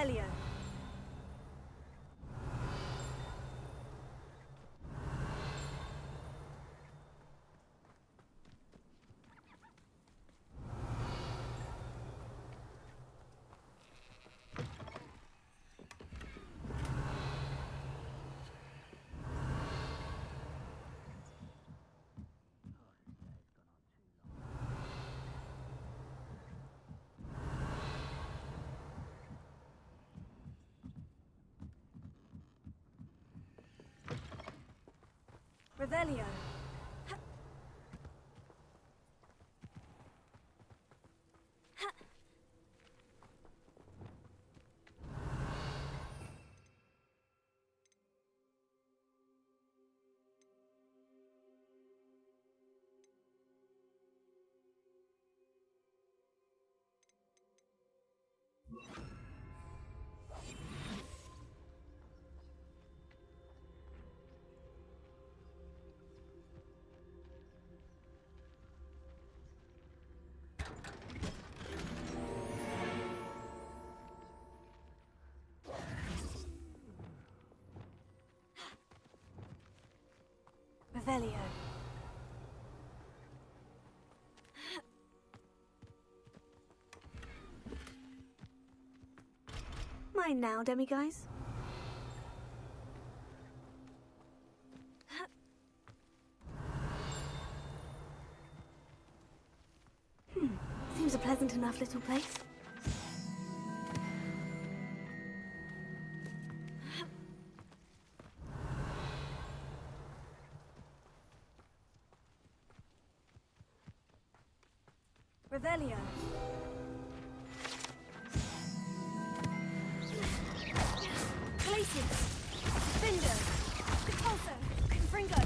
Revelio. Revelio. Revelio. Mine now, demiguys. Seems a pleasant enough little place. Revelio. Glacius. Bindo. Repulsor. Confringo.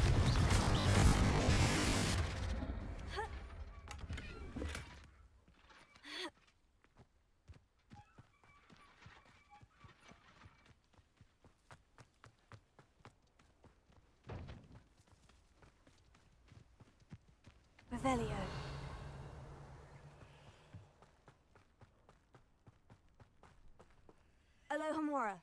Revelio. Alohomora.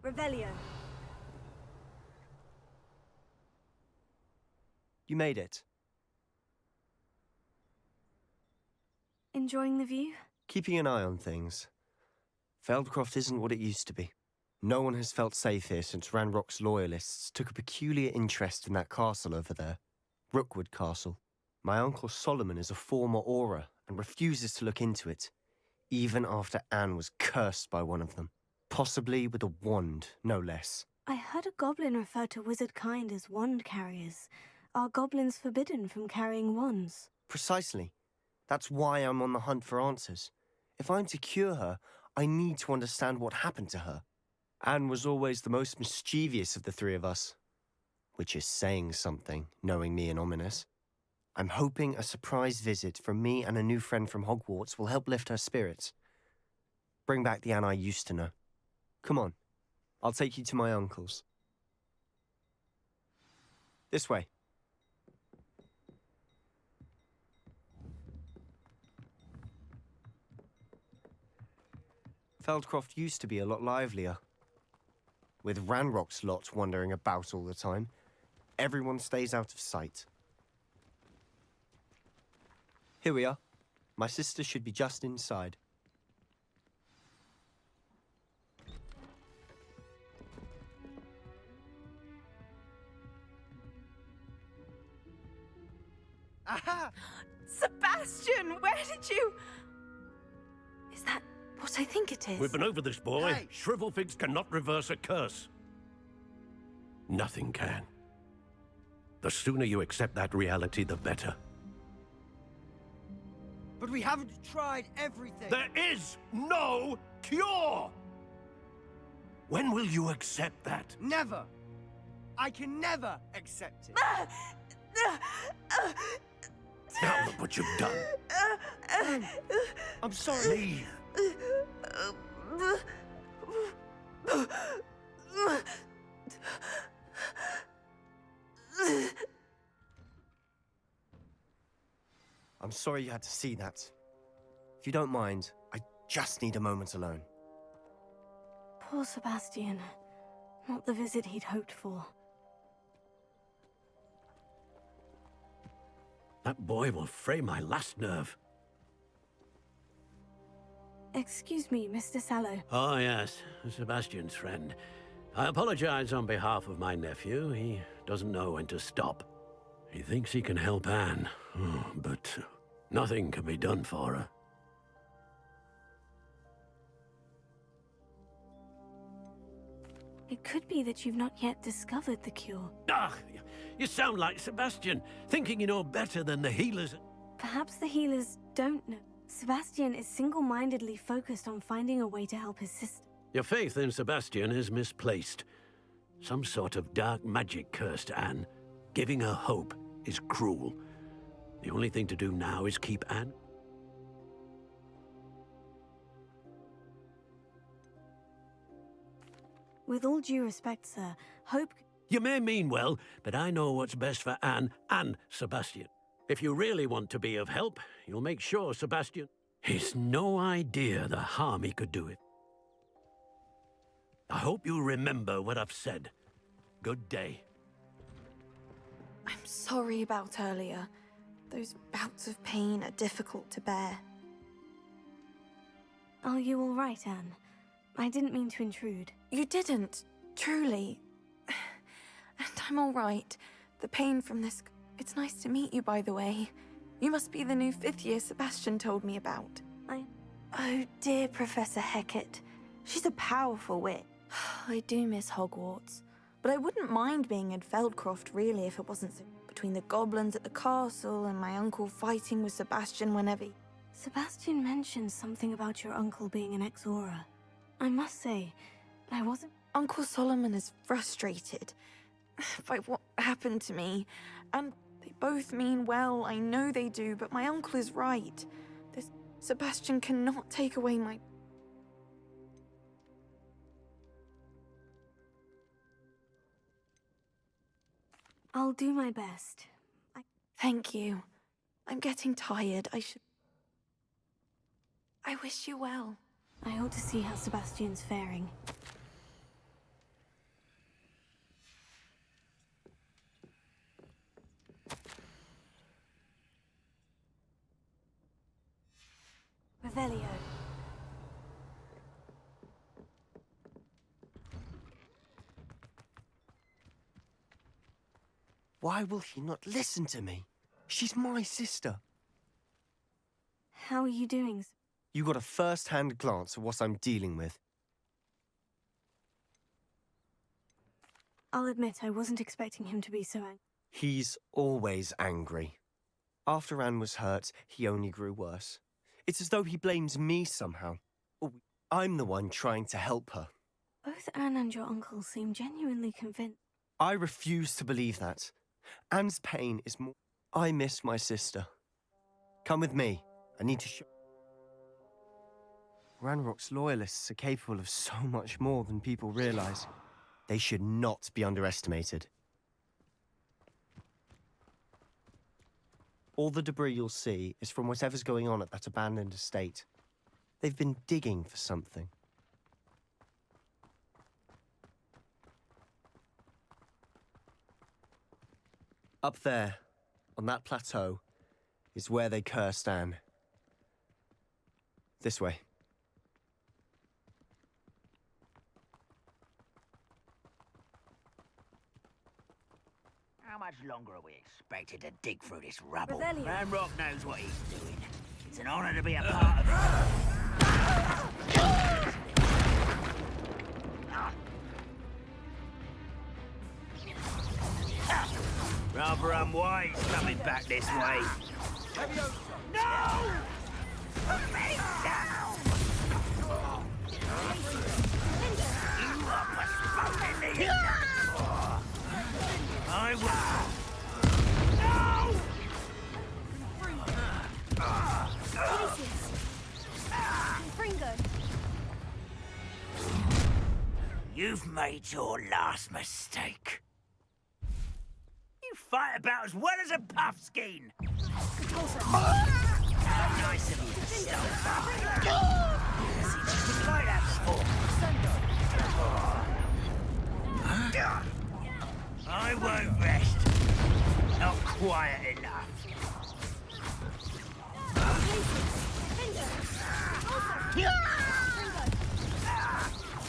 Revelio. You made it. Enjoying the view? Keeping an eye on things. Feldcroft isn't what it used to be. No one has felt safe here since Ranrock's loyalists took a peculiar interest in that castle over there. Rookwood Castle. My uncle Solomon is a former Auror and refuses to look into it, even after Anne was cursed by one of them. Possibly with a wand, no less. I heard a goblin refer to wizard kind as wand carriers. Are goblins forbidden from carrying wands? Precisely. That's why I'm on the hunt for answers. If I'm to cure her, I need to understand what happened to her. Anne was always the most mischievous of the three of us. Which is saying something, knowing me and Ominous. I'm hoping a surprise visit from me and a new friend from Hogwarts will help lift her spirits. Bring back the Anne I used to know. Come on, I'll take you to my uncle's. This way. Feldcroft used to be a lot livelier. With Ranrock's lot wandering about all the time, everyone stays out of sight. Here we are. My sister should be just inside. Aha! Sebastian, where did you... Is that what I think it is? We've been over this, boy. Hey. Shrivelfigs cannot reverse a curse. Nothing can. The sooner you accept that reality, the better. But we haven't tried everything. There is no cure! When will you accept that? Never. I can never accept it. Now look what you've done. I'm sorry. Leave. I'm sorry you had to see that. If you don't mind, I just need a moment alone. Poor Sebastian. Not the visit he'd hoped for. That boy will fray my last nerve. Excuse me, Mr. Sallow. Oh, yes, Sebastian's friend. I apologize on behalf of my nephew. He doesn't know when to stop. He thinks he can help Anne, but nothing can be done for her. It could be that you've not yet discovered the cure. Ah, you sound like Sebastian, thinking you know better than the healers. Perhaps the healers don't know. Sebastian is single-mindedly focused on finding a way to help his sister. Your faith in Sebastian is misplaced. Some sort of dark magic cursed Anne. Giving her hope is cruel. The only thing to do now is keep Anne. With all due respect, sir, hope... You may mean well, but I know what's best for Anne and Sebastian. If you really want to be of help, you'll make sure Sebastian... He's no idea the harm he could do it. I hope you remember what I've said. Good day. I'm sorry about earlier. Those bouts of pain are difficult to bear. Are you all right, Anne? I didn't mean to intrude. You didn't, truly. And I'm all right. The pain from this... It's nice to meet you, by the way. You must be the new 5th year Sebastian told me about. Oh, dear Professor Hecat. She's a powerful wit. I do miss Hogwarts. But I wouldn't mind being in Feldcroft, really, if it wasn't so... Between the goblins at the castle and my uncle fighting with Sebastian whenever... Sebastian mentioned something about your uncle being an ex-Aura. I must say, I wasn't... Uncle Solomon is frustrated by what happened to me, and they both mean well, I know they do, but my uncle is right. This Sebastian cannot take away my... I'll do my best. Thank you. I'm getting tired. I wish you well. I ought to see how Sebastian's faring. Revelio. Why will he not listen to me? She's my sister. How are you doing? You got a first-hand glance at what I'm dealing with. I'll admit I wasn't expecting him to be so angry. He's always angry. After Anne was hurt, he only grew worse. It's as though he blames me somehow. I'm the one trying to help her. Both Anne and your uncle seem genuinely convinced. I refuse to believe that. Anne's pain is more... I miss my sister. Come with me. I need to show... Ranrock's loyalists are capable of so much more than people realize. They should not be underestimated. All the debris you'll see is from whatever's going on at that abandoned estate. They've been digging for something. Up there, on that plateau, is where they cursed Anne. This way. How much longer are we expected to dig through this rubble? Revelio. Ranrock knows what he's doing. It's an honor to be a part of it. Rather unwise coming back this way. No! Put me down! You are postponing me enough! I will. No! You've made your last mistake. You fight about as well as a puffskein. How nice of you to stop by. Has he just like that before? I won't rest. Not quiet enough.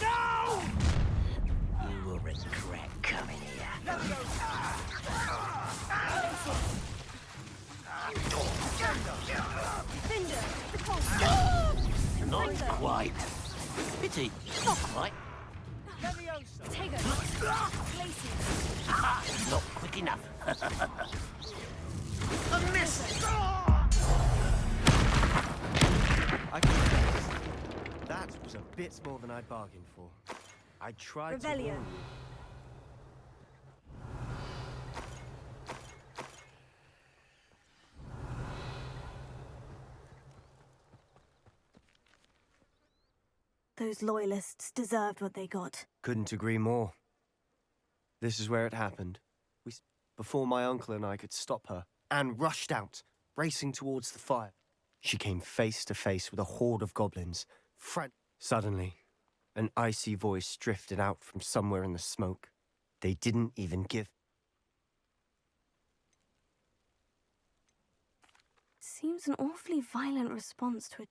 No! You will regret coming here. Not quite. Pity. Not quite. Not quick enough. A miss. I confess, that was a bit more than I'd bargained for. I tried to warn you. Those loyalists deserved what they got. Couldn't agree more. This is where it happened. Before my uncle and I could stop her, Anne rushed out, racing towards the fire. She came face to face with a horde of goblins. Suddenly, an icy voice drifted out from somewhere in the smoke. They didn't even give. Seems an awfully violent response to a...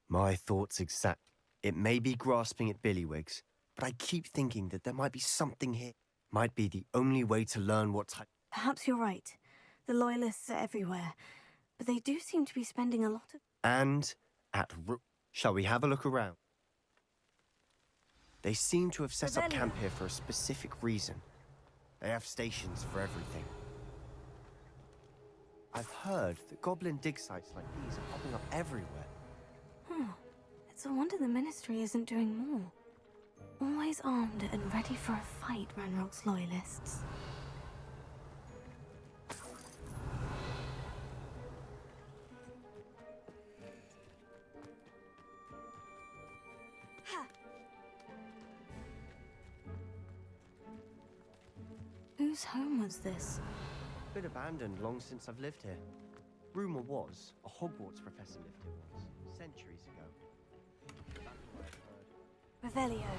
My thoughts exact. It may be grasping at billywhigs, but I keep thinking that there might be something here. Might be the only way to learn what type. Perhaps you're right. The loyalists are everywhere, but they do seem to be spending a lot of... And at shall we have a look around? They seem to have set up camp here for a specific reason. They have stations for everything. I've heard that goblin dig sites like these are popping up everywhere. It's a wonder the Ministry isn't doing more. Always armed and ready for a fight, Ranrock's loyalists. Whose home was this? Been abandoned long since I've lived here. Rumor was a Hogwarts professor lived here once, centuries ago. That's what I've heard. Revelio.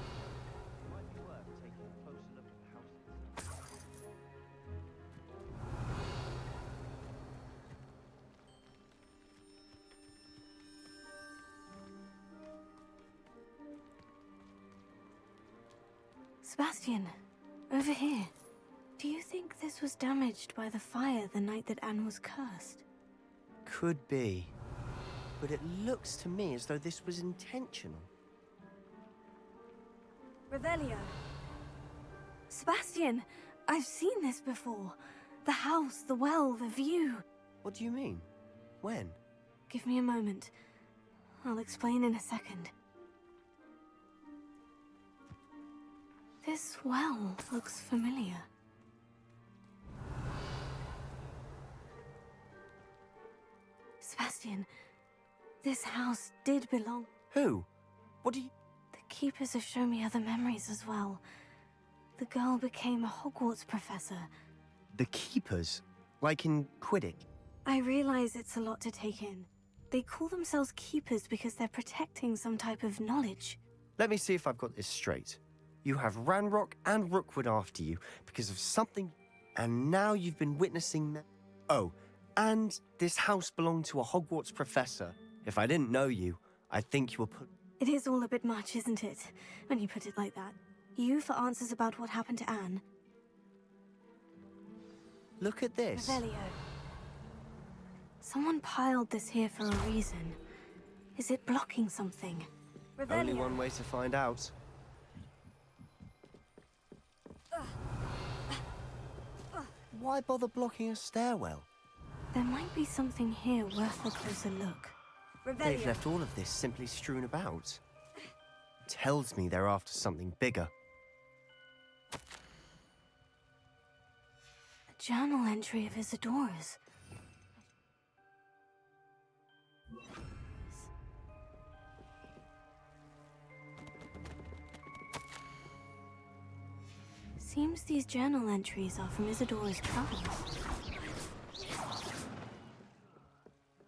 Might be worth taking a closer look at the house itself. Sebastian, over here. Do you think this was damaged by the fire the night that Anne was cursed? Could be. But it looks to me as though this was intentional. Revelio. Sebastian, I've seen this before. The house, the well, the view. What do you mean? When? Give me a moment. I'll explain in a second. This well looks familiar. Sebastian, this house did belong. Who? What do you... The keepers have shown me other memories as well. The girl became a Hogwarts professor. The keepers? Like in Quidditch? I realize it's a lot to take in. They call themselves keepers because they're protecting some type of knowledge. Let me see if I've got this straight. You have Ranrock and Rookwood after you because of something, and now you've been witnessing that. Oh, and this house belonged to a Hogwarts professor. If I didn't know you, I'd think you were put... It is all a bit much, isn't it? When you put it like that. You for answers about what happened to Anne. Look at this. Revelio. Someone piled this here for a reason. Is it blocking something? Only one way to find out. Why bother blocking a stairwell? There might be something here worth a closer look. They've left all of this simply strewn about. Tells me they're after something bigger. A journal entry of Isadora's. Seems these journal entries are from Isadora's travels.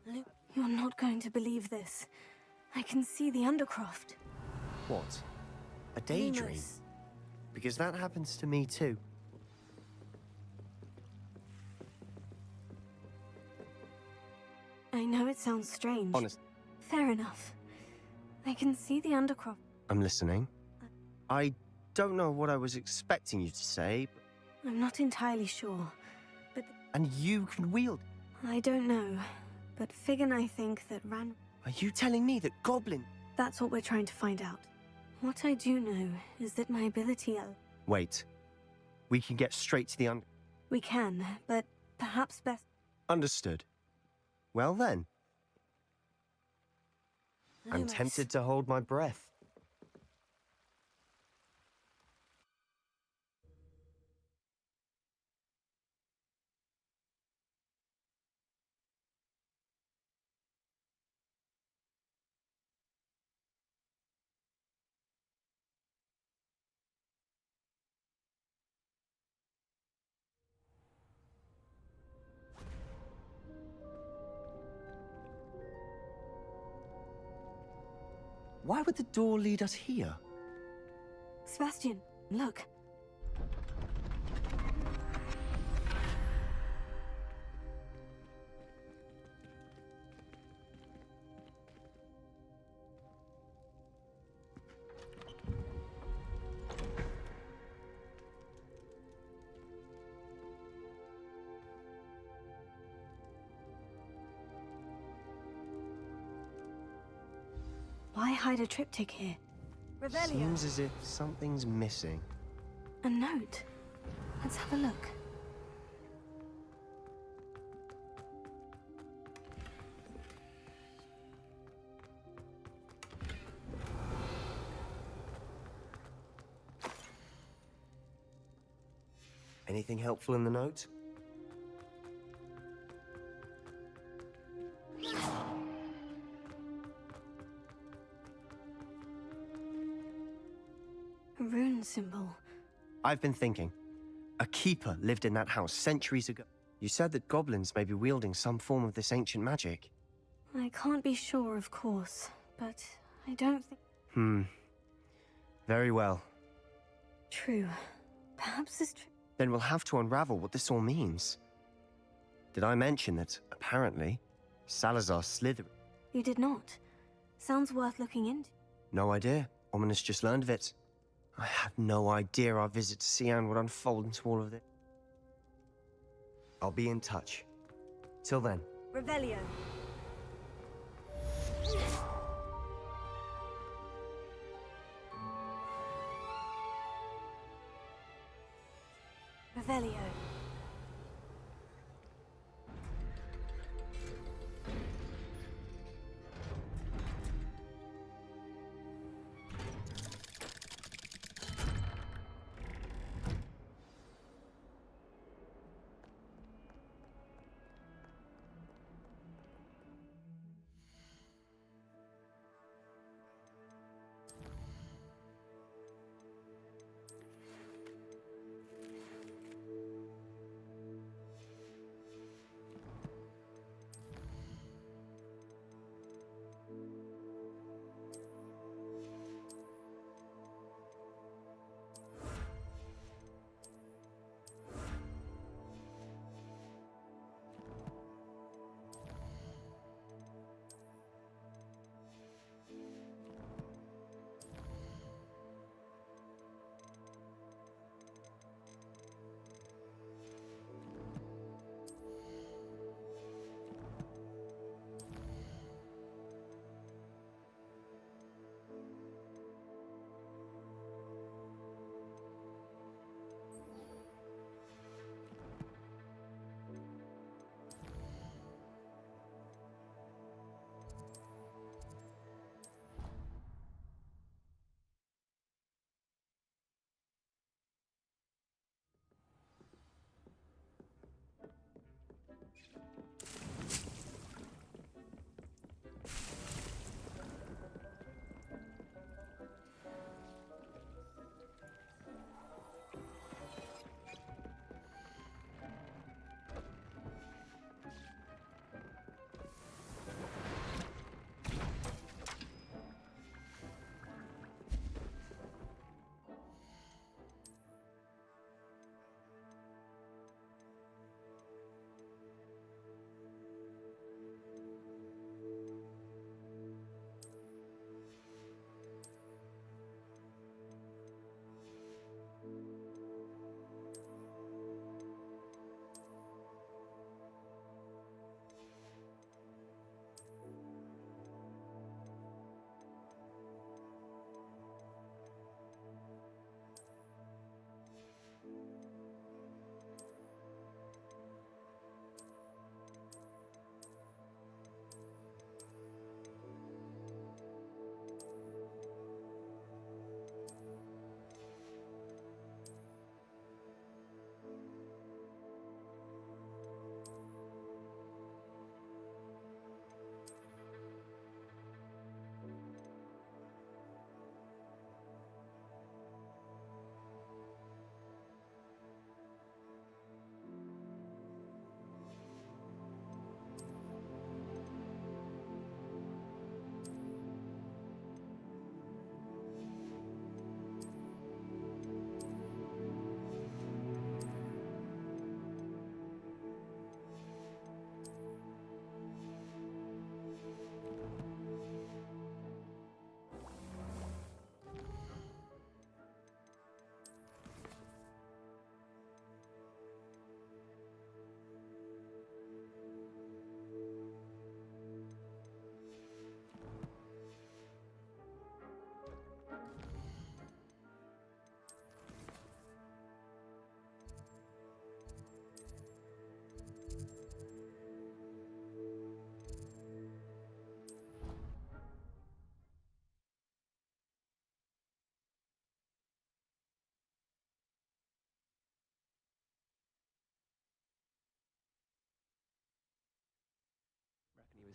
Luke, you're not going to believe this. I can see the Undercroft. What? A daydream? Lumos. Because that happens to me too. I know it sounds strange. Honest. Fair enough. I can see the Undercroft. I'm listening. I don't know what I was expecting you to say, I'm not entirely sure, but and you can wield. I don't know. But Fig and I think that Are you telling me that Goblin... That's what we're trying to find out. What I do know is that my ability... Wait. We can get straight to the We can, but perhaps best... Understood. Well then. I'm Lumos. tempted to hold my breath. Why would the door lead us here? Sebastian, look. Why hide a triptych here? Seems as if something's missing. A note. Let's have a look. Anything helpful in the note? A rune symbol. I've been thinking. A keeper lived in that house centuries ago. You said that goblins may be wielding some form of this ancient magic. I can't be sure, of course, but I don't think... Very well. True. Perhaps this Then we'll have to unravel what this all means. Did I mention that, apparently, Salazar Slytherin... You did not. Sounds worth looking into. No idea. Ominous just learned of it. I had no idea our visit to Cian would unfold into all of this. I'll be in touch. Till then. Revelio. Revelio.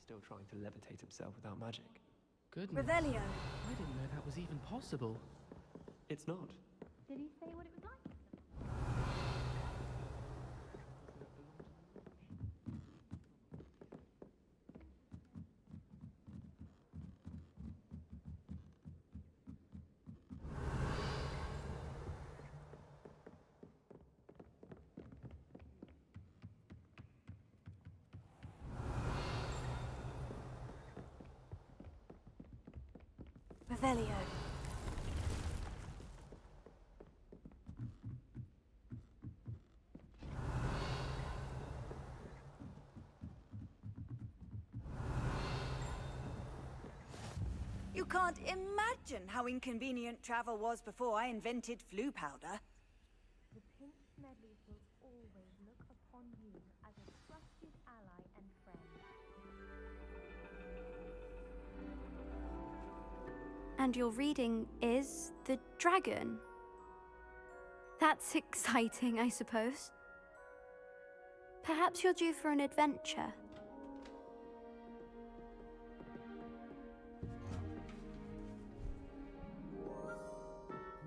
is still trying to levitate himself without magic. Goodness. Revelio. I didn't know that was even possible. It's not. Did he say what it was like? Revelio. You can't imagine how inconvenient travel was before I invented flu powder. The Pink Smedleys will always look upon you as a trusted ally and friend. And your reading is The Dragon. That's exciting, I suppose. Perhaps you're due for an adventure.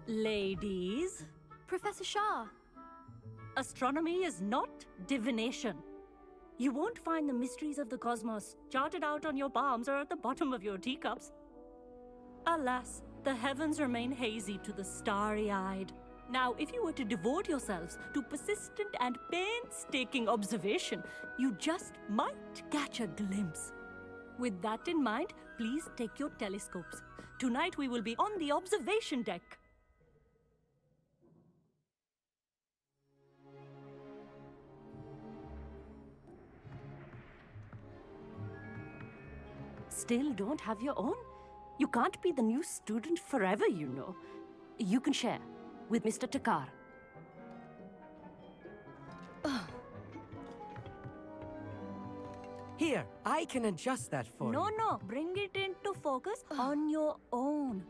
Ladies, Professor Shah. astronomy is not divination. You won't find the mysteries of the cosmos charted out on your palms or at the bottom of your teacups. Alas, the heavens remain hazy to the starry-eyed. Now, if you were to devote yourselves to persistent and painstaking observation, you just might catch a glimpse. With that in mind, please take your telescopes. Tonight we will be on the observation deck. Still don't have your own? You can't be the new student forever, you know. You can share with Mr. Takar. Here, I can adjust that for No, you. no, bring it into focus on your own.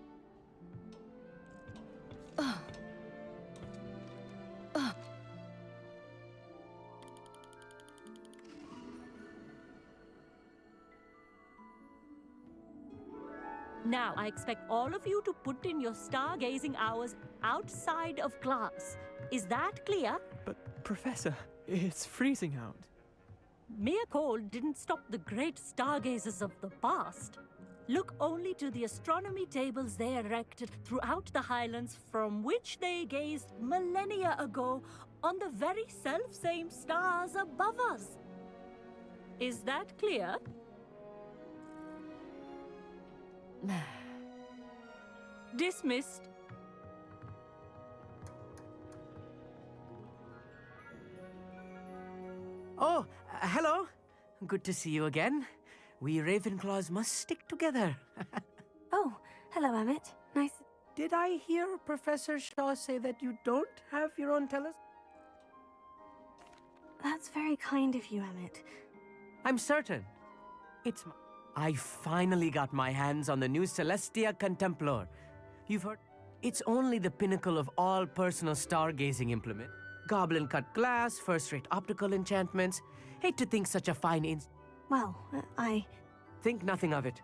Now, I expect all of you to put in your stargazing hours outside of class. Is that clear? But, Professor, it's freezing out. Mere cold didn't stop the great stargazers of the past. Look only to the astronomy tables they erected throughout the highlands from which they gazed millennia ago on the very self-same stars above us. Is that clear? Dismissed. Oh, hello. Good to see you again. We Ravenclaws must stick together. Oh, hello, Emmett. Nice. Did I hear Professor Shaw say that you don't have your own telescope? That's very kind of you, Emmett. I'm certain. I finally got my hands on the new Celestia Contemplar. You've heard? It's only the pinnacle of all personal stargazing implement. Goblin cut glass, first-rate optical enchantments. Hate to think such a fine Well, I... Think nothing of it.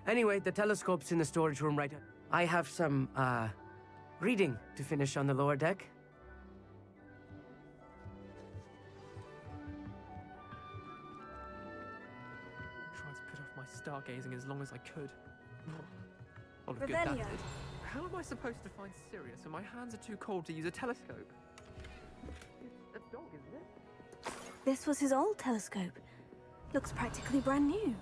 Anyway, the telescope's in the storage room right. I have some, reading to finish on the lower deck. Tried to put off my stargazing as long as I could. All of good Revelio. that did. How am I supposed to find Sirius when my hands are too cold to use a telescope? It's a dog, isn't it? This was his old telescope. Looks practically brand new.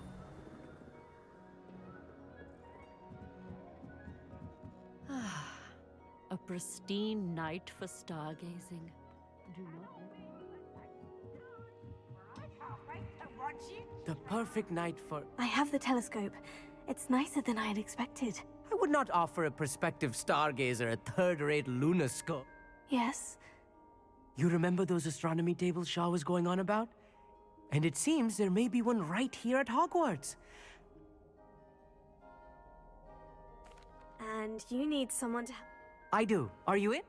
A pristine night for stargazing. Do not The perfect night for... I have the telescope. It's nicer than I had expected. I would not offer a prospective stargazer a third-rate lunoscope. Yes. You remember those astronomy tables Shaw was going on about? And it seems there may be one right here at Hogwarts. And you need someone to... I do. Are you in?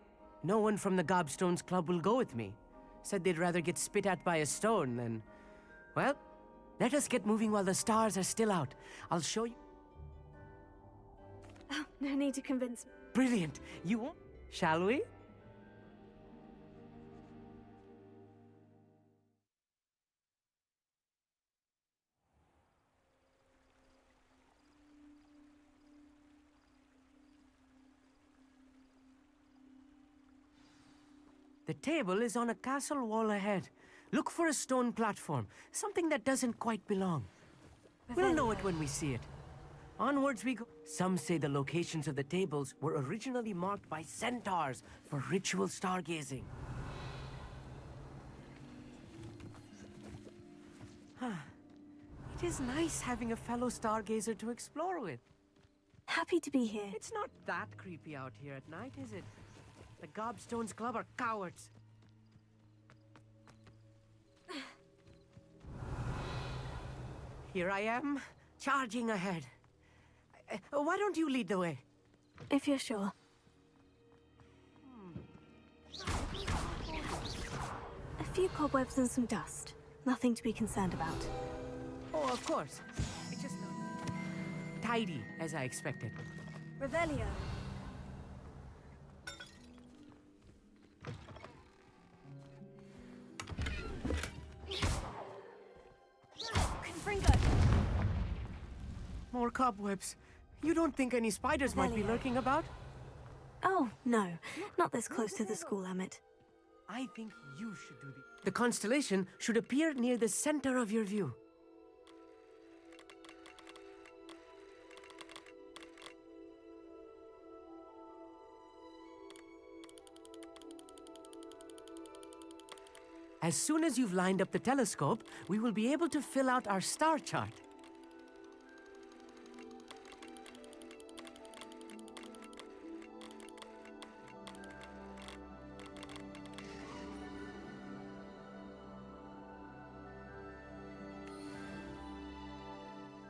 No one from the Gobstones Club will go with me. Said they'd rather get spit at by a stone than... Well, Let us get moving while the stars are still out. I'll show you. Oh, no need to convince me. Brilliant. You won't. Shall we? The table is on a castle wall ahead. Look for a stone platform, something that doesn't quite belong. We'll know it when we see it. Onwards we go. Some say the locations of the tables were originally marked by centaurs for ritual stargazing. It is nice having a fellow stargazer to explore with. Happy to be here. It's not that creepy out here at night, is it? The Gobstones Club are cowards. Here I am, charging ahead. Why don't you lead the way? If you're sure. A few cobwebs and some dust. Nothing to be concerned about. Oh, of course. It's just not tidy, as I expected. Revelio. Confringo. More cobwebs. You don't think any spiders might be lurking about? Oh, no. Not this close to the school, Emmett. I think you should do the constellation should appear near the center of your view. As soon as you've lined up the telescope, we will be able to fill out our star chart.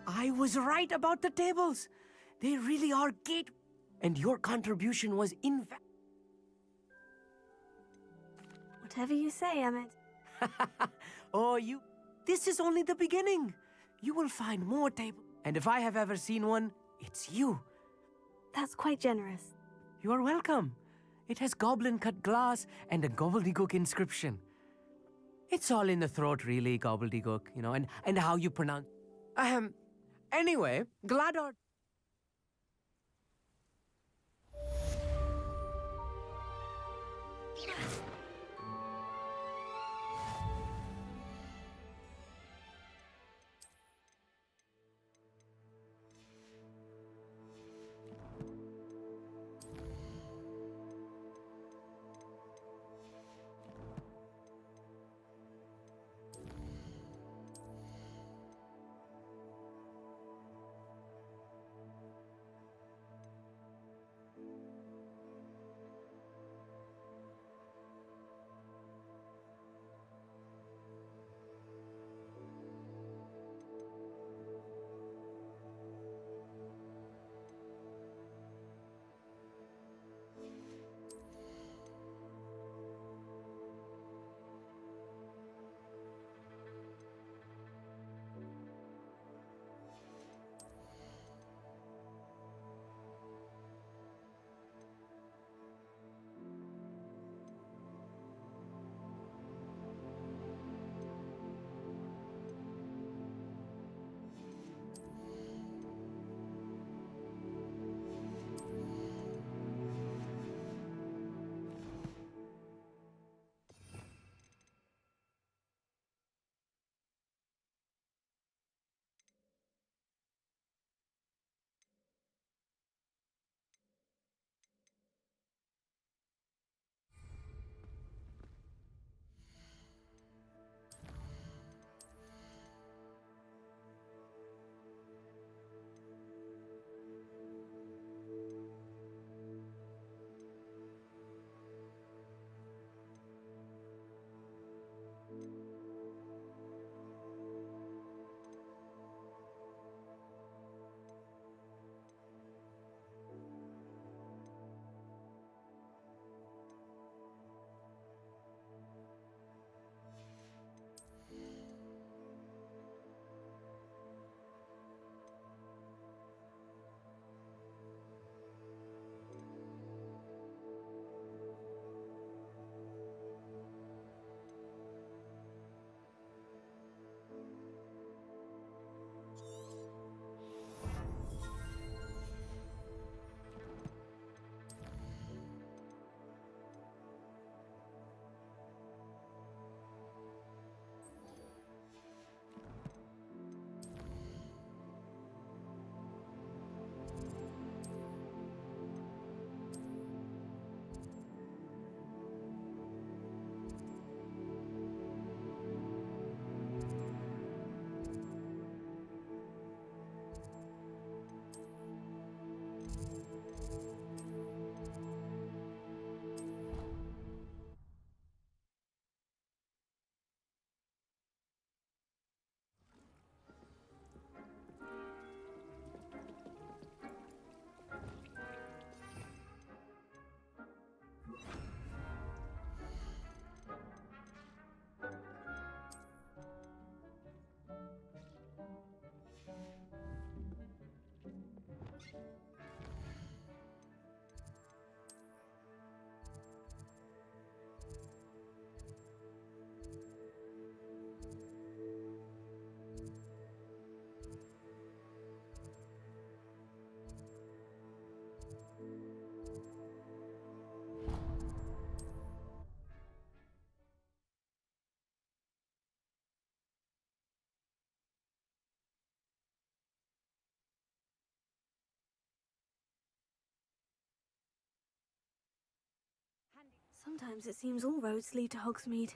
I was right about the tables. They really are gate. And your contribution was invaluable. Whatever you say, Emmett. Oh, you... This is only the beginning. You will find more tables. And if I have ever seen one, it's you. That's quite generous. You are welcome. It has goblin-cut glass and a gobbledygook inscription. It's all in the throat, really, gobbledygook, you know, and how you pronounce... Anyway, glad our... Sometimes it seems all roads lead to Hogsmeade.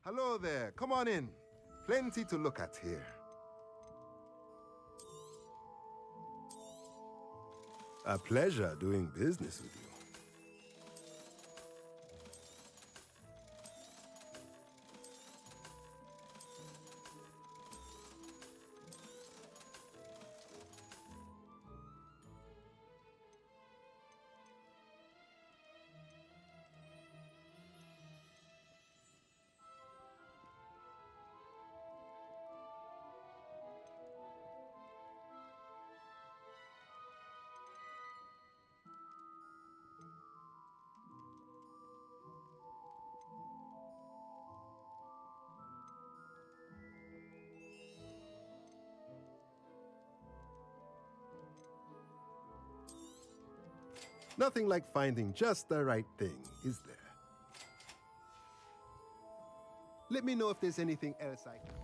Hello there, come on in. Plenty to look at here. A pleasure doing business with you. Nothing like finding just the right thing, is there? Let me know if there's anything else I can...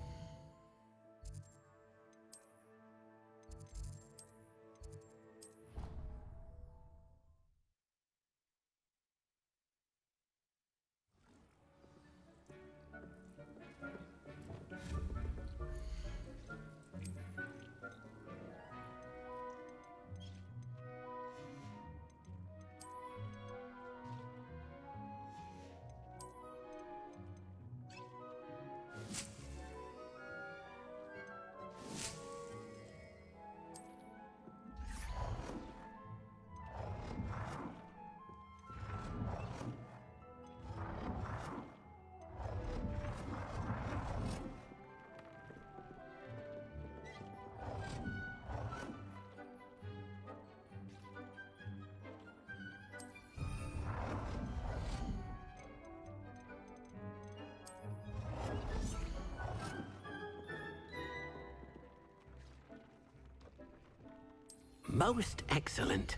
Most excellent.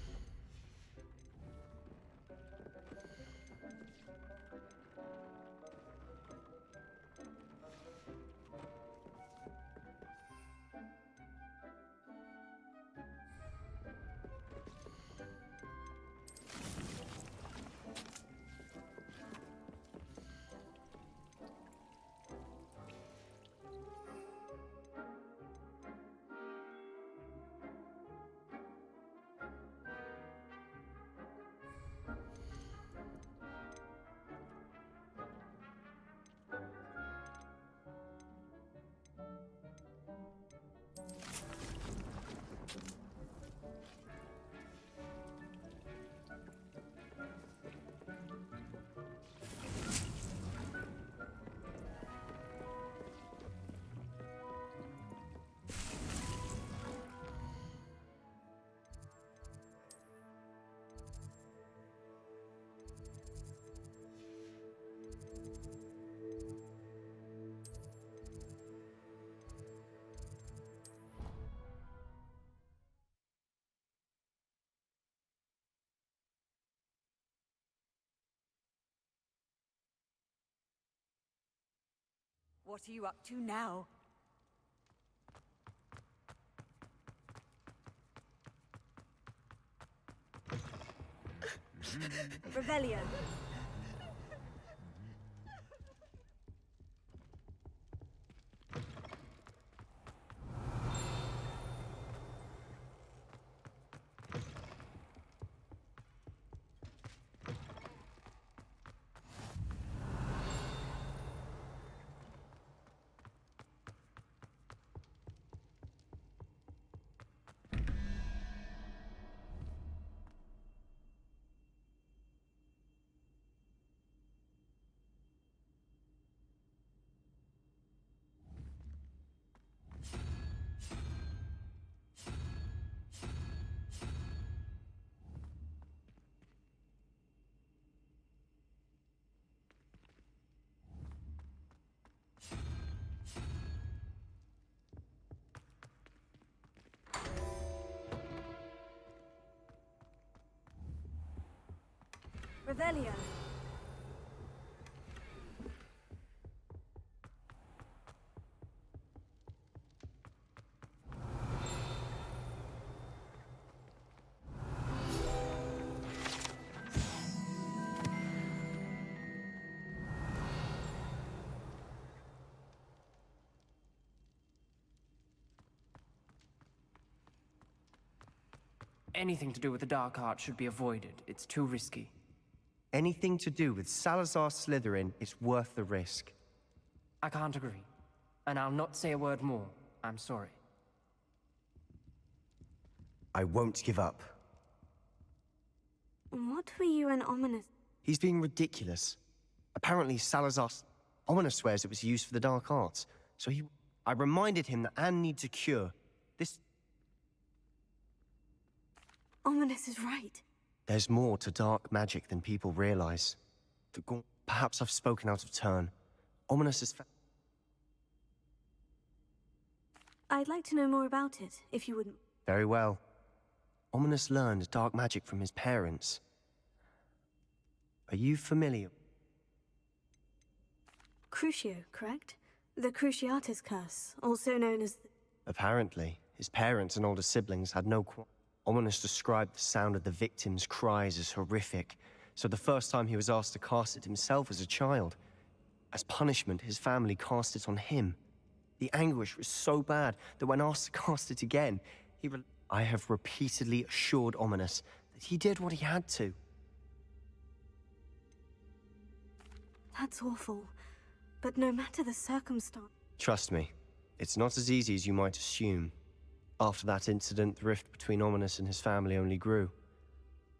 What are you up to now? Revelio. Revelio. anything to do with the dark art should be avoided. It's too risky. Anything to do with Salazar Slytherin is worth the risk. I can't agree. And I'll not say a word more. I'm sorry. I won't give up. What were you and Ominous? He's being ridiculous. Apparently Salazar... Ominous swears it was used for the dark arts, so I reminded him that Anne needs a cure. This... Ominous is right. There's more to dark magic than people realize. Perhaps I've spoken out of turn. Ominous is... I'd like to know more about it, if you wouldn't... Very well. Ominous learned dark magic from his parents. Are you familiar? Crucio, correct? The Cruciatus curse, also known as... Apparently, his parents and older siblings had no... Ominous described the sound of the victim's cries as horrific, so the first time he was asked to cast it himself as a child. As punishment, his family cast it on him. The anguish was so bad that when asked to cast it again, I have repeatedly assured Ominous that he did what he had to. That's awful. But no matter the circumstance... Trust me, it's not as easy as you might assume. After that incident, the rift between Ominous and his family only grew.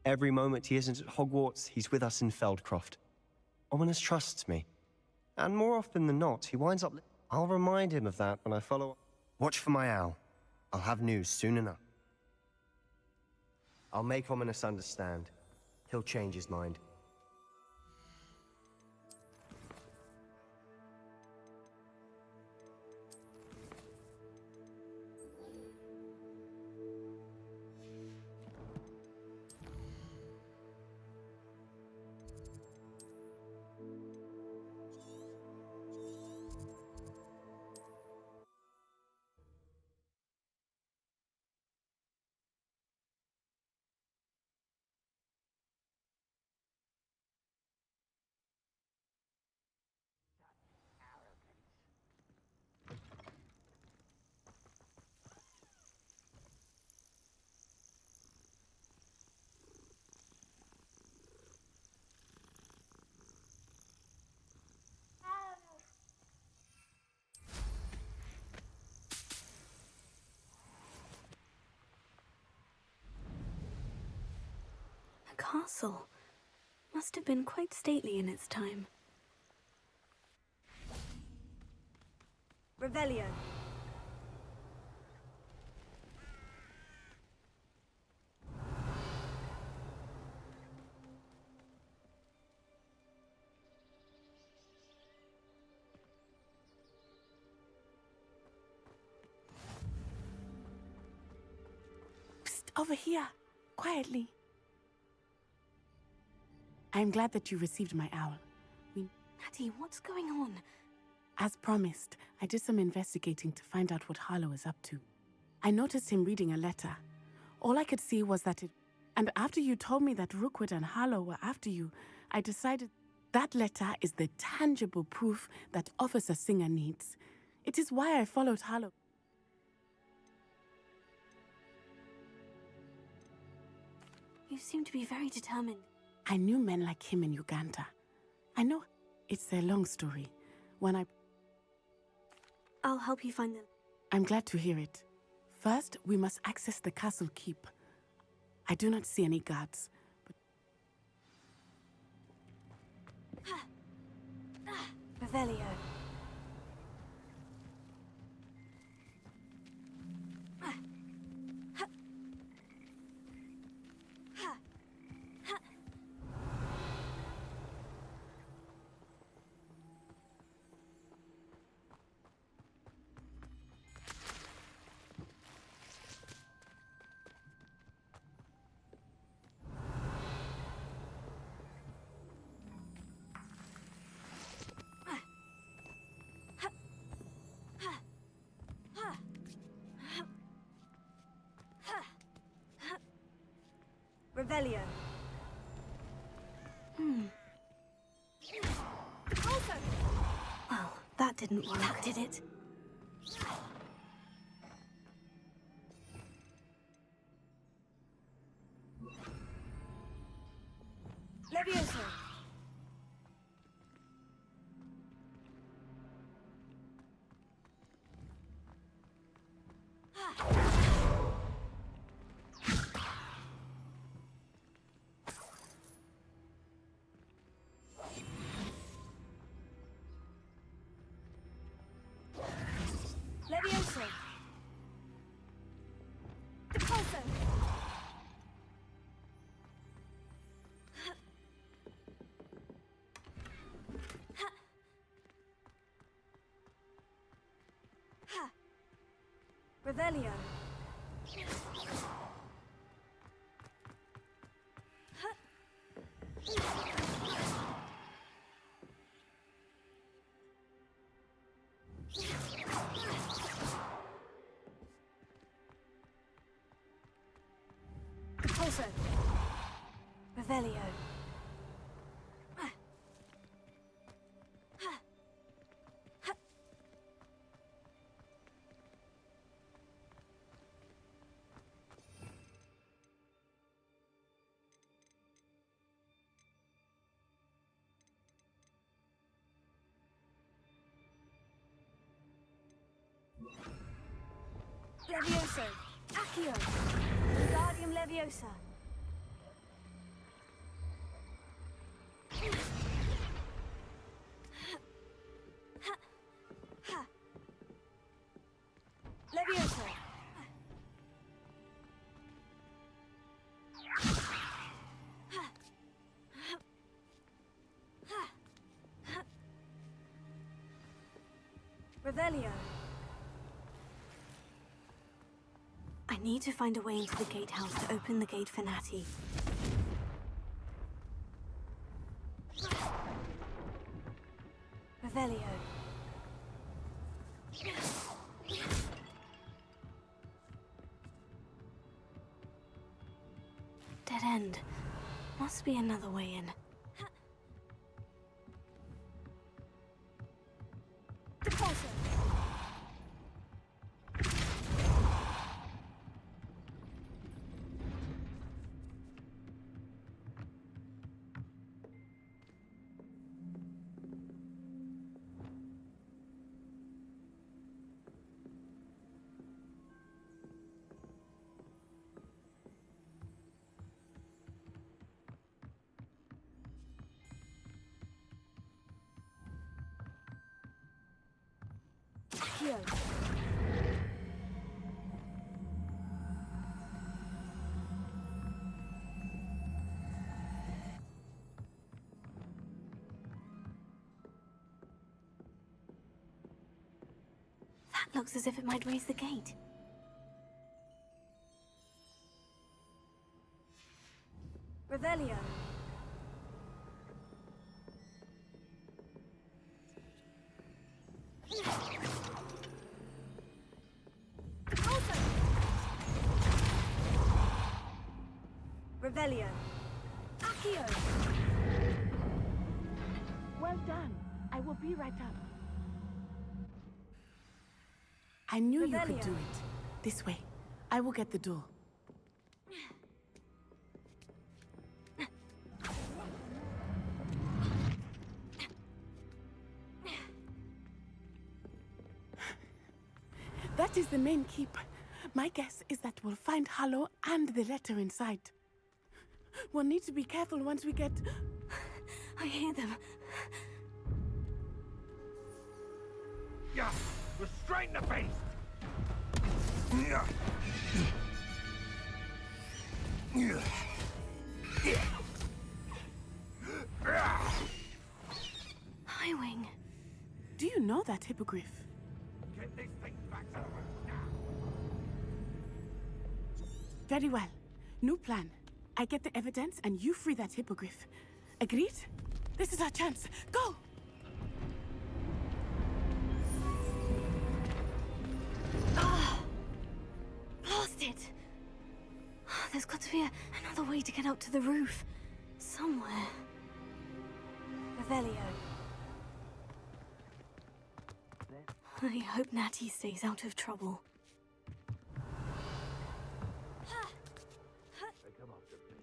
Every moment he isn't at Hogwarts, he's with us in Feldcroft. Ominous trusts me. And more often than not, he winds up... I'll remind him of that when I follow up. Watch for my owl. I'll have news soon enough. I'll make Ominous understand. He'll change his mind. Castle. Must have been quite stately in its time. Revelio. Psst, over here. Quietly. I'm glad that you received my owl. Maddie, what's going on? As promised, I did some investigating to find out what Harlow is up to. I noticed him reading a letter. All I could see was that it... And after you told me that Rookwood and Harlow were after you, I decided that letter is the tangible proof that Officer Singer needs. It is why I followed Harlow. You seem to be very determined. I knew men like him in Uganda. I know it's a long story. I'll help you find them. I'm glad to hear it. First, we must access the castle keep. I do not see any guards, but... Revelio. Revelio. Well, that didn't work. That did it. Levioso. Levioso. Repulso. Revelio. Repulso. Revelio. Levioso. Accio. Wingardium Leviosa. Levioso. Revelio. I need to find a way into the gatehouse to open the gate for Natty. Revelio. Dead end. Must be another way in. Repulso. Accio. That looks as if it might raise the gate. Revelio. Repulso. Revelio. Accio. Well done. I will be right up. I knew you could do it. This way. I will get the door. That is the main keep. My guess is that we'll find Harlow and the letter inside. We'll need to be careful once we get... I hear them. Yeah, restrain the beast! Yeah. Highwing. Do you know that hippogriff? Get this thing back to the room now. Very well. New plan. I get the evidence and you free that hippogriff. Agreed? This is our chance. Go! Lost it! There's got to be another way to get up to the roof. Somewhere. Revelio. I hope Natty stays out of trouble. They come after me.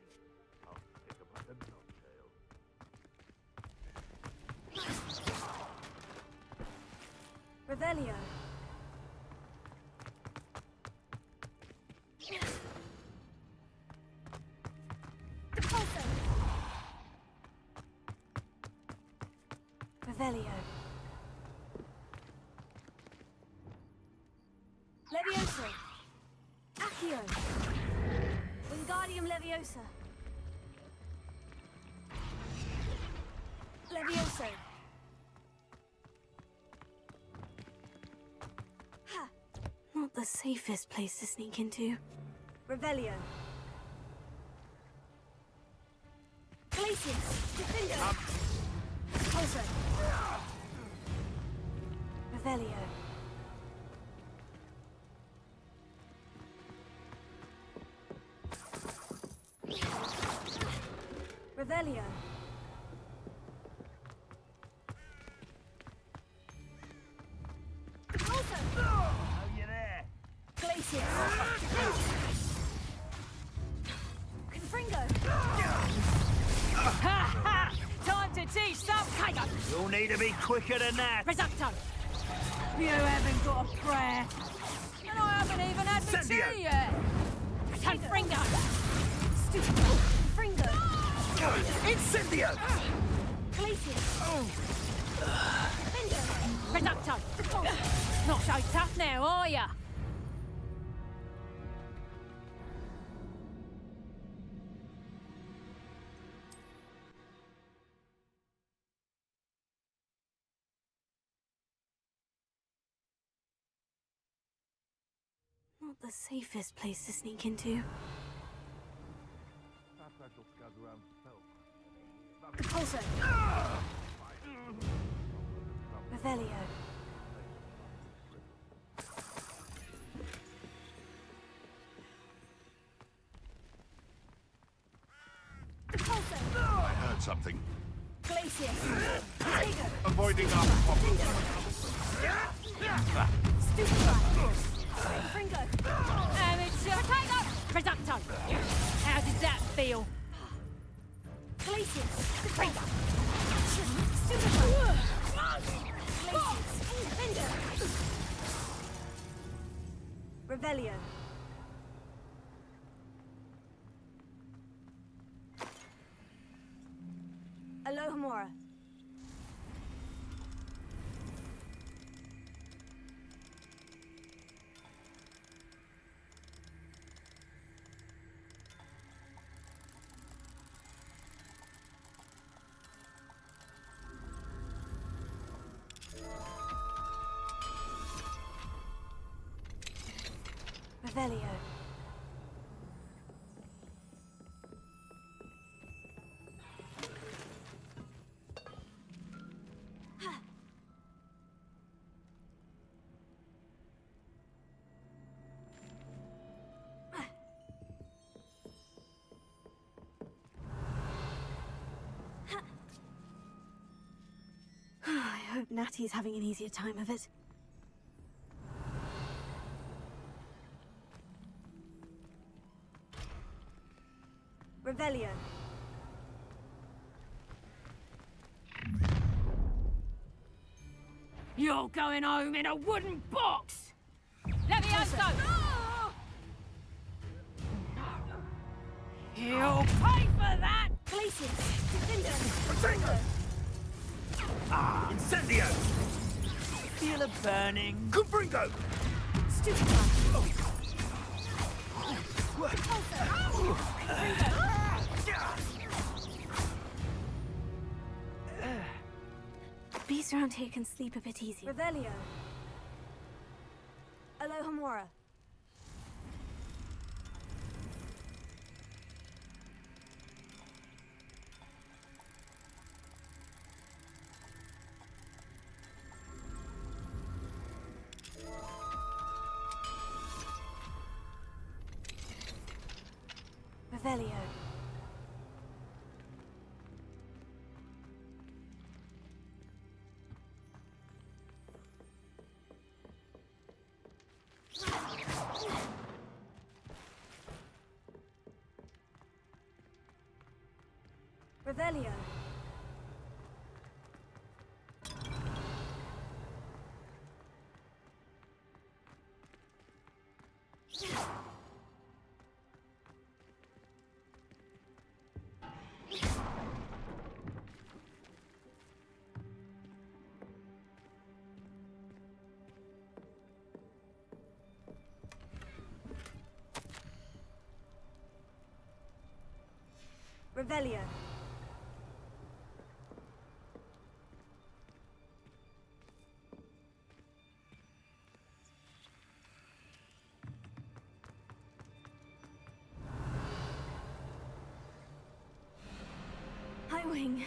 Revelio. Repulso. Revelio. Levioso. Accio. Wingardium Leviosa. Levioso. Ha! Not the safest place to sneak into. Revelio. Glacius. Defendo. Also. Revelio. Revelio. Also. Oh, you there? Glacius. Confringo. Ha ha! Time to teach some Kago! You'll need to be quicker than that. Reducto! You haven't got a prayer. And I haven't even had the Incendio. tea yet. Confringo! Stupid. Confringo. Incendio! Glacius. Defendo. Reducto! Not so tough now, are ya? Not the safest place to sneak into. Repulso. Revelio. Repulso. I heard something. Glacius. Tiger. Avoiding our problem. Stupefy. Fringo. Amateur Kago! Reducto! How did that feel? Glacius. Fringo! Stupefy. Glacius. Defender. Revelio. Alohomora. Revelio. I hope Natty's having an easier time of it. Revelio. You're going home in a wooden box! Levioso! You'll pay for that! Glacius. Defender. Protego! Ah, Incendio! Feel a burning. Confringo! Stupefy. Beasts around here can sleep a bit easier. Revelio. Alohomora. Revelio. Revelio. Revelio. Highwing.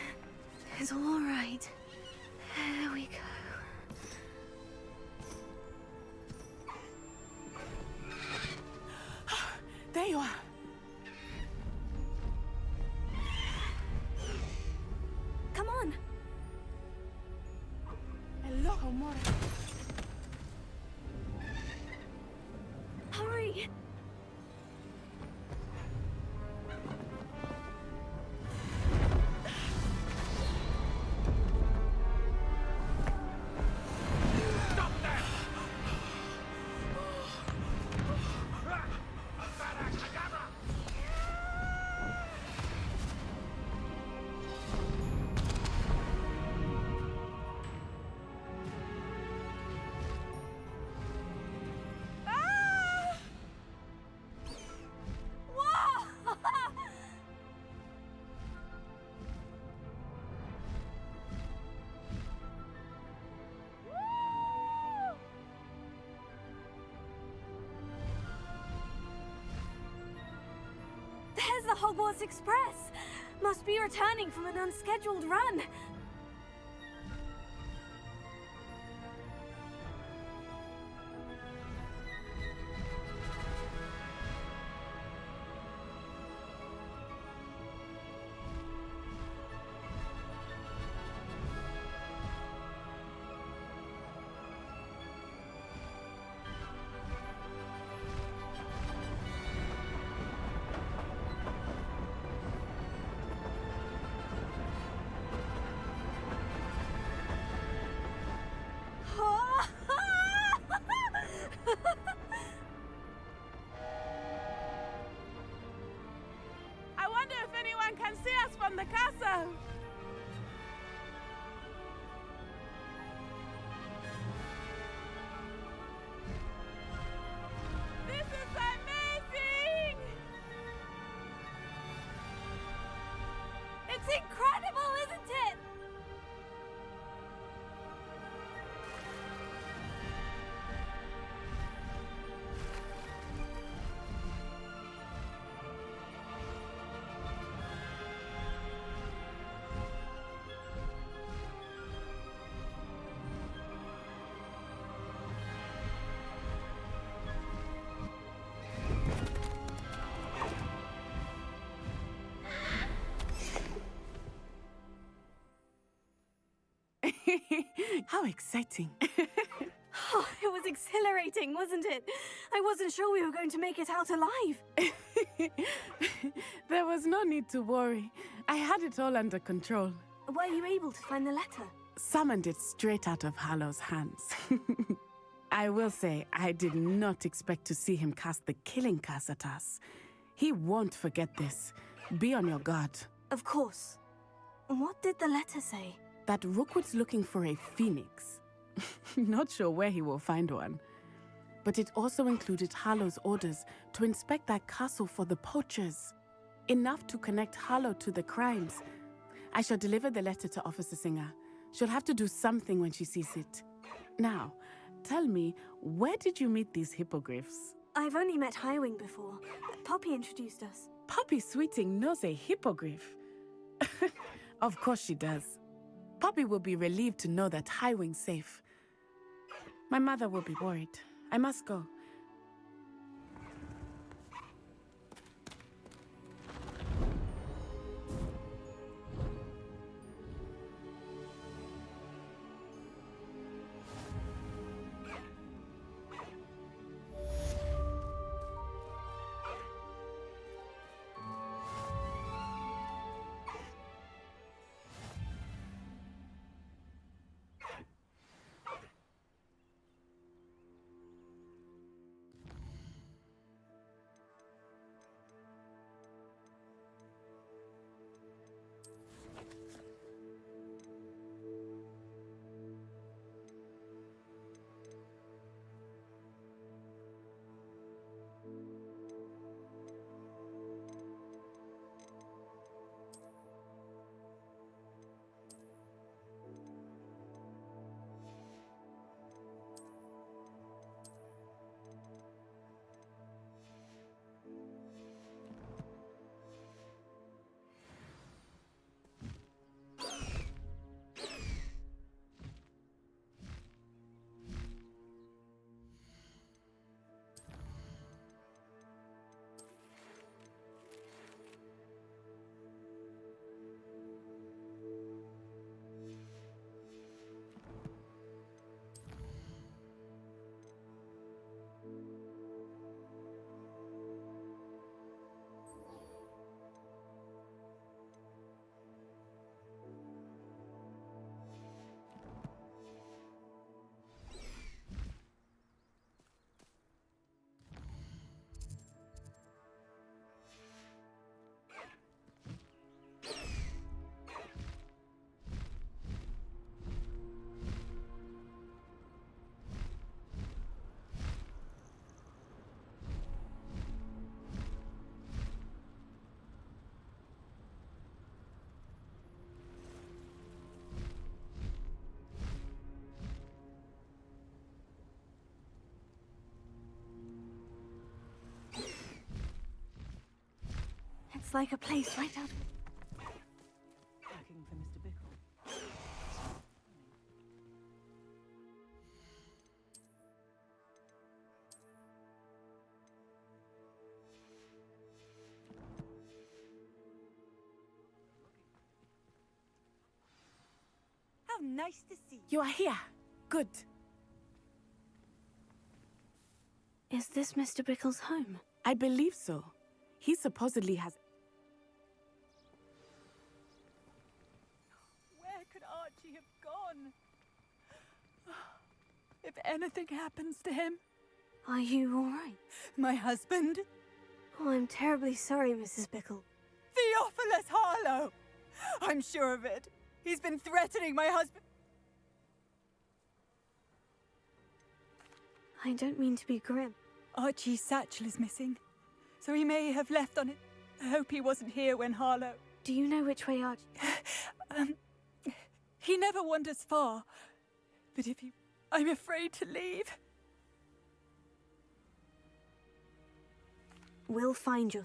It's all right. There we go. There you are. Come on. Hello, amore. Hurry. There's the Hogwarts Express! Must be returning from an unscheduled run. I wonder if anyone can see us from the castle. This is amazing! It's incredible, isn't it? How exciting. Oh, it was exhilarating, wasn't it? I wasn't sure we were going to make it out alive. There was no need to worry. I had it all under control. Were you able to find the letter? Summoned it straight out of Hallow's hands. I will say, I did not expect to see him cast the killing curse at us. He won't forget this. Be on your guard. Of course. What did the letter say? That Rookwood's looking for a phoenix. Not sure where he will find one. But it also included Hallow's orders to inspect that castle for the poachers. Enough to connect Hallow to the crimes. I shall deliver the letter to Officer Singer. She'll have to do something when she sees it. Now, tell me, where did you meet these hippogriffs? I've only met Highwing before. Poppy introduced us. Poppy Sweeting knows a hippogriff. Of course she does. Poppy will be relieved to know that Highwing's safe. My mother will be worried. I must go. It's like a place right out. Looking for Mr. Bickle. How nice to see you. You are here. Good. Is this Mr. Bickle's home? I believe so. He supposedly has... Where could Archie have gone? If anything happens to him... Are you all right? My husband? Oh, I'm terribly sorry, Mrs. Bickle. Theophilus Harlow! I'm sure of it. He's been threatening my husband... I don't mean to be grim. Archie's satchel is missing, so he may have left on it. I hope he wasn't here when Harlow... Do you know which way Archie... He never wanders far, but if he... I'm afraid to leave. We'll find you.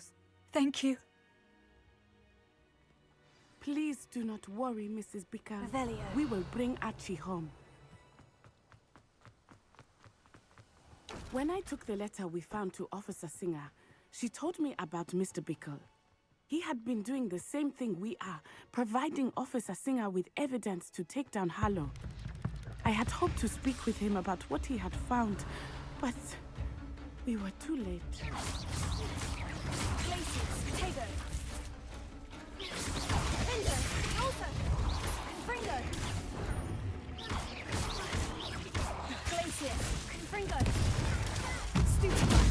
Thank you. Please do not worry, Mrs. Bickle. Revelio. We will bring Archie home. When I took the letter we found to Officer Singer, she told me about Mr. Bickle. He had been doing the same thing we are, providing Officer Singer with evidence to take down Harlow. I had hoped to speak with him about what he had found, but we were too late. Places, potato. Finger, also. Confringo. Glacier, confringo. Stupefy.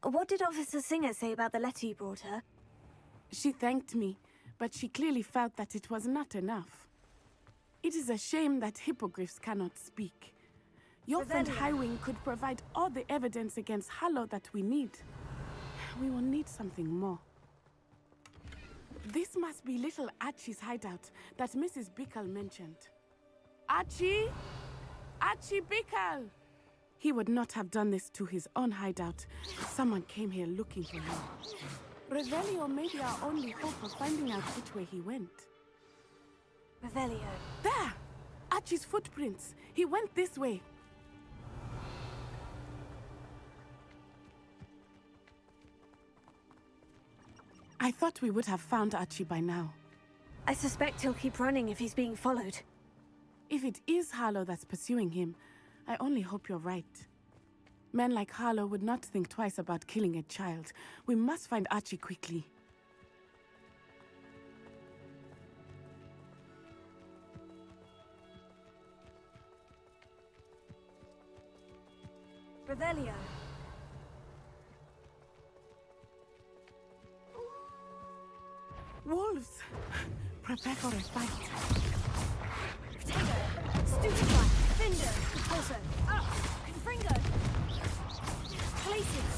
What did Officer Singer say about the letter you brought her? She thanked me, but she clearly felt that it was not enough. It is a shame that hippogriffs cannot speak. Your friend Highwing could provide all the evidence against Harlow that we need. We will need something more. This must be little Archie's hideout that Mrs. Bickle mentioned. Archie? Archie Bickle! He would not have done this to his own hideout. Someone came here looking for him. Revelio may be our only hope of finding out which way he went. Revelio. There! Archie's footprints. He went this way. I thought we would have found Archie by now. I suspect he'll keep running if he's being followed. If it is Harlow that's pursuing him, I only hope you're right. Men like Harlow would not think twice about killing a child. We must find Archie quickly. Revelio. Wolves! Prepare for a fight. Potato. Stupefy. Finger. Also. Up. Confringo. Places.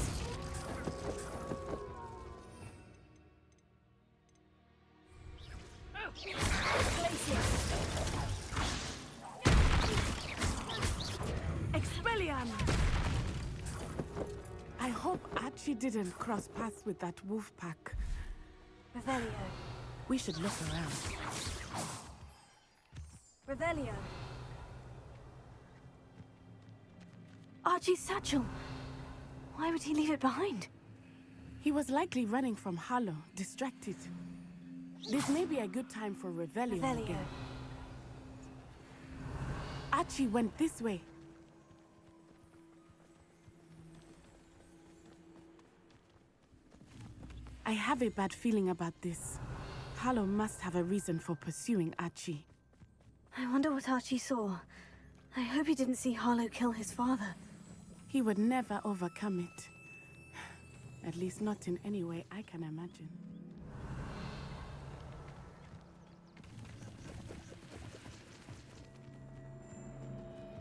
Places. Expelliarm! I hope Archie didn't cross paths with that wolf pack. Revelio. We should look around. Revelio. Archie's satchel. Why would he leave it behind? He was likely running from Harlow, distracted. This may be a good time for Revelio again. Archie went this way. I have a bad feeling about this. Harlow must have a reason for pursuing Archie. I wonder what Archie saw. I hope he didn't see Harlow kill his father. He would never overcome it. At least not in any way I can imagine.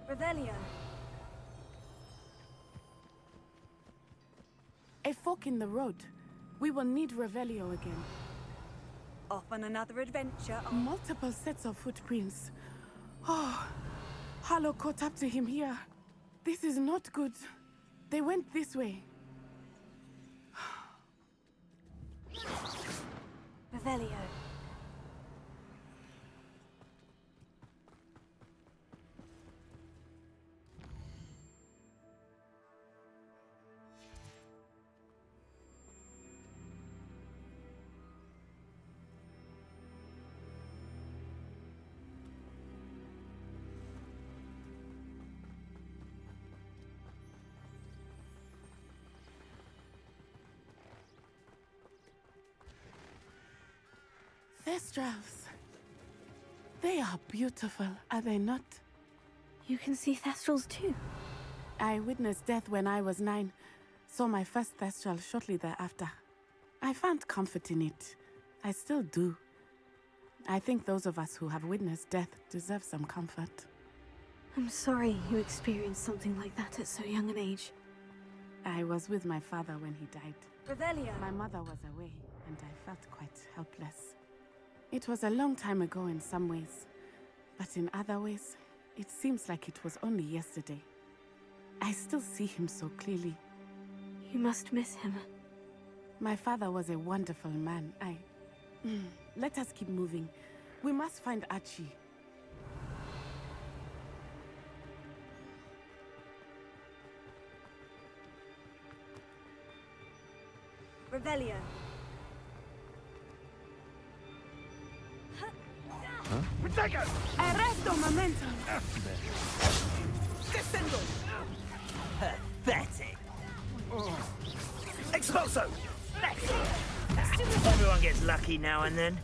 Revelio. A fork in the road. We will need Revelio again. Off on another adventure. Multiple sets of footprints. Oh, Harlow caught up to him here. This is not good. They went this way. Revelio. Thestrals. They are beautiful, are they not? You can see Thestrals too. I witnessed death when I was 9. Saw my first Thestral shortly thereafter. I found comfort in it. I still do. I think those of us who have witnessed death deserve some comfort. I'm sorry you experienced something like that at so young an age. I was with my father when he died. Revelio. My mother was away, and I felt quite helpless. It was a long time ago in some ways, but in other ways, it seems like it was only yesterday. I still see him so clearly. You must miss him. My father was a wonderful man. Let us keep moving. We must find Archie. Revelio. Protego! Arresto momentum! Descendo! Pathetic! Expulso! Everyone gets lucky now and then.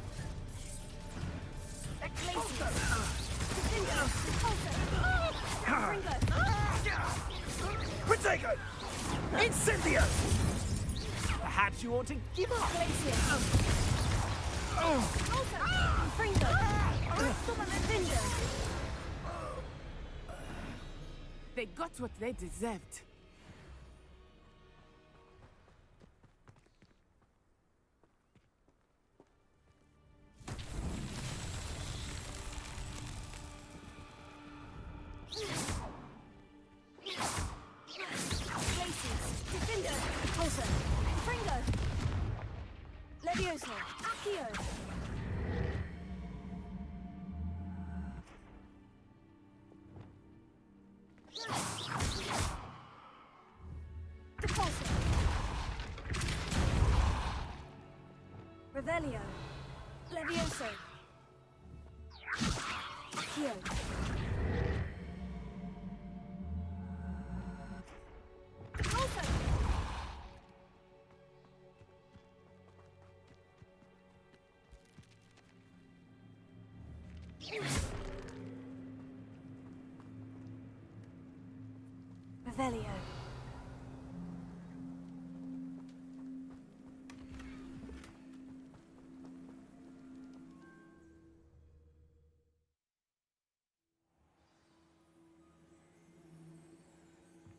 Protego! Incendio! Perhaps you ought to give up. They got what they deserved. Levioso. Accio. Revelio. Levioso. Accio. Revelio.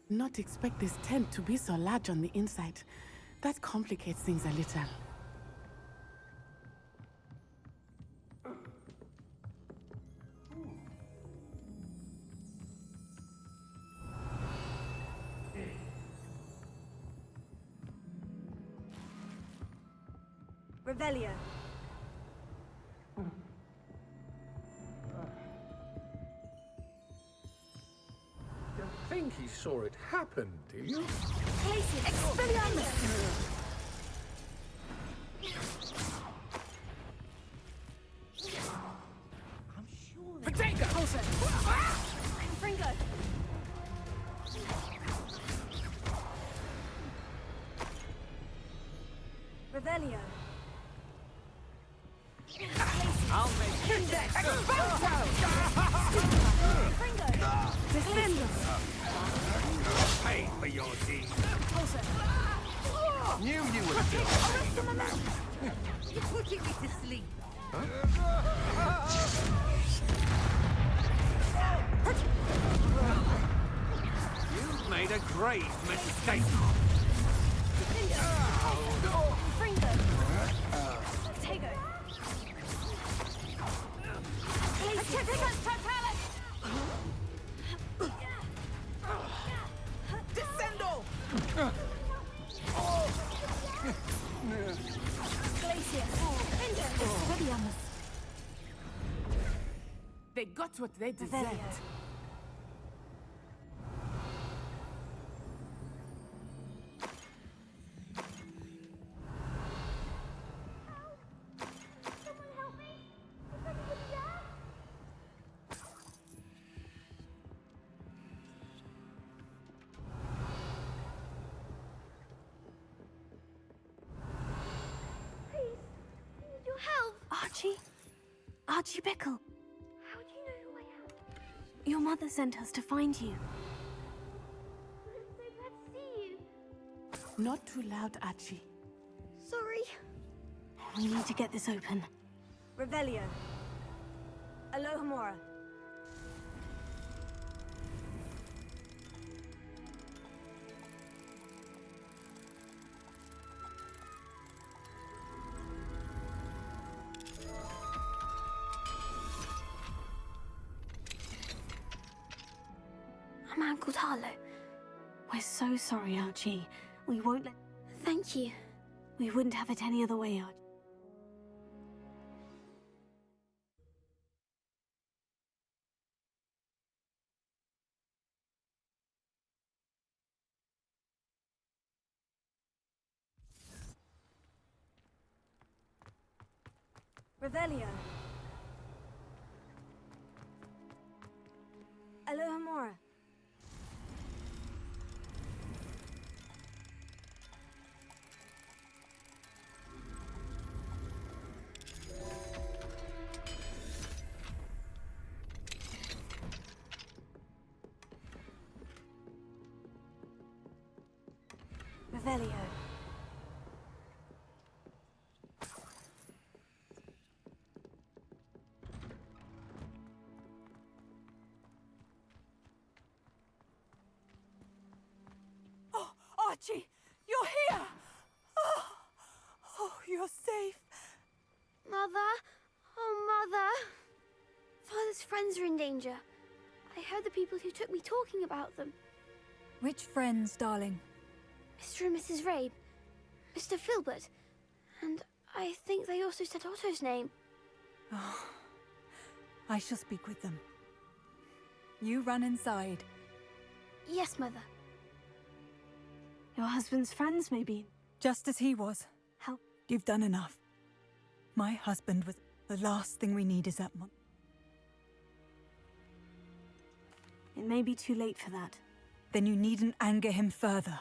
Not expect this tent to be so large on the inside. That complicates things a little. Revelio. Don't think he saw it happen, do you? Expelliarmus. I'm sure Potato. Pulsar. Fringo. Revelio. I'll make it. Descendo. Pay for your deed. Knew you would do it. You're putting me to sleep. You've made a grave mistake. Fringo. Tego. They got what they deserved. Archie Bickle. How do you know who I am? Your mother sent us to find you. I'm so glad to see you. Not too loud, Archie. Sorry. We need to get this open. Revelio. Alohomora. A man called Harlow. We're so sorry, Archie. We won't let... Thank you. We wouldn't have it any other way, Archie. Revelio. Alohomora. Revelio. Oh, Archie, you're here! Oh, you're safe. Mother? Oh, Mother. Father's friends are in danger. I heard the people who took me talking about them. Which friends, darling? Mr. and Mrs. Rabe, Mr. Filbert, and I think they also said Otto's name. Oh, I shall speak with them. You run inside. Yes, Mother. Your husband's friends, maybe? Just as he was. How? You've done enough. My husband was... The last thing we need is that month. It may be too late for that. Then you needn't anger him further.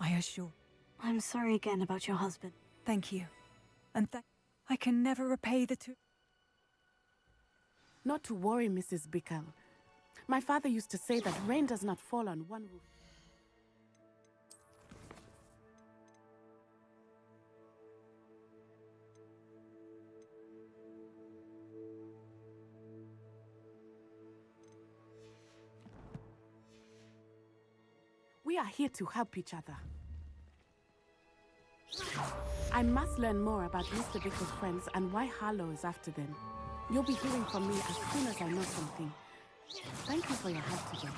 I assure... I'm sorry again about your husband. Thank you. And I can never repay the two... Not to worry, Mrs. Bickle. My father used to say that rain does not fall on one roof. We are here to help each other. I must learn more about Mr. Bickle's friends and why Harlow is after them. You'll be hearing from me as soon as I know something. Thank you for your help today.